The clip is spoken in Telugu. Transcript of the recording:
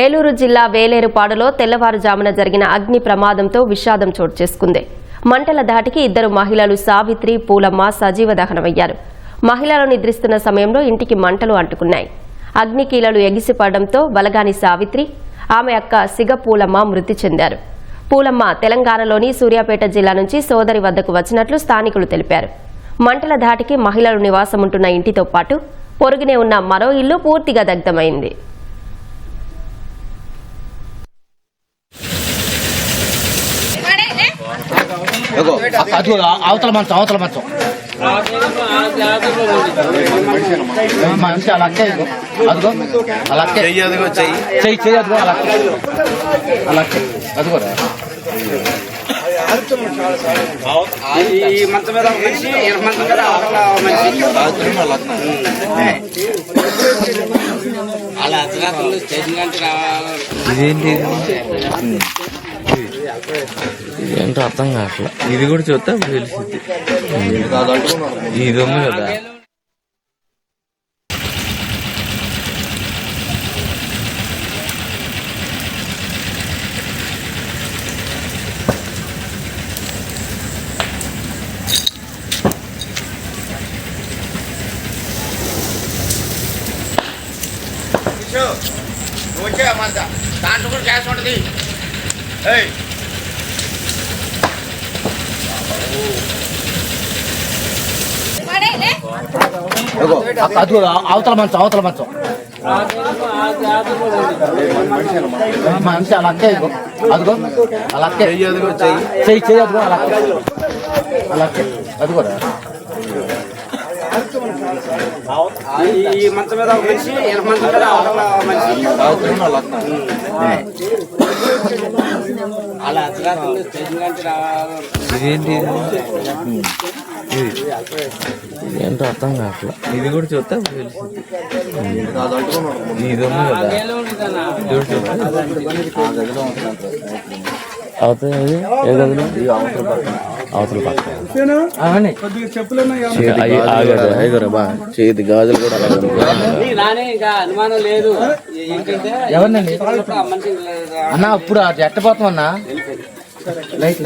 ఏలూరు జిల్లా వేలేరుపాడులో తెల్లవారుజామున జరిగిన అగ్ని ప్రమాదంతో విషాదం చోటు చేసుకుంది. మంటల ధాటికి ఇద్దరు మహిళలు సావిత్రి, పూలమ్మ సజీవ దహనమయ్యారు. మహిళలు నిద్రిస్తున్న సమయంలో ఇంటికి మంటలు అంటుకున్నాయి. అగ్నికీలలు ఎగిసిపడడంతో బలగాని సావిత్రి, ఆమె అక్క సిగ పూలమ్మ మృతి చెందారు. పూలమ్మ తెలంగాణలోని సూర్యాపేట జిల్లా నుంచి సోదరి వద్దకు వచ్చినట్లు స్థానికులు తెలిపారు. మంటల ధాటికి మహిళలు నివాసముంటున్న ఇంటితో పాటు పొరుగునే ఉన్న మరో ఇల్లు పూర్తిగా దగ్ధమైంది. అవతల మంచం మనిషి అలా అదిగో అలా చెయ్యి అదిగో అలా అదిగోరా ఈ మంచం మీద మనిషి మంచం మీద అలా అర్ధరాత్రులు స్టేషన్ కంటే ఇదేంటి ఏంటో అర్థం కావట్లా. ఇది కూడా చూస్తే అప్పుడు తెలిసింది. ఇది ఉంది కదా. దాంట్లో కూడా గ్యాస్ ఉంటుంది. అవతల మంచం మనిషి అలా అదిగో అలా చెయ్యి అదిగో అలా అదిగోరా ఈ మంచం మీద మనిషి మంచం మీద అలా అర్ధరాత్రులు స్టేషన్ కంటే ఇదేంటి ఏంటో అర్థం కావట్లా. ఇది కూడా చూస్తే అప్పుడు తెలిసింది. ఇది ఉంది కదా. అవతల పక్క చేతి గాజులు కూడా అనుమానం లేదు. ఎవరినండి అన్న ఇప్పుడు ఎట్టపోతాం అన్నా లైట్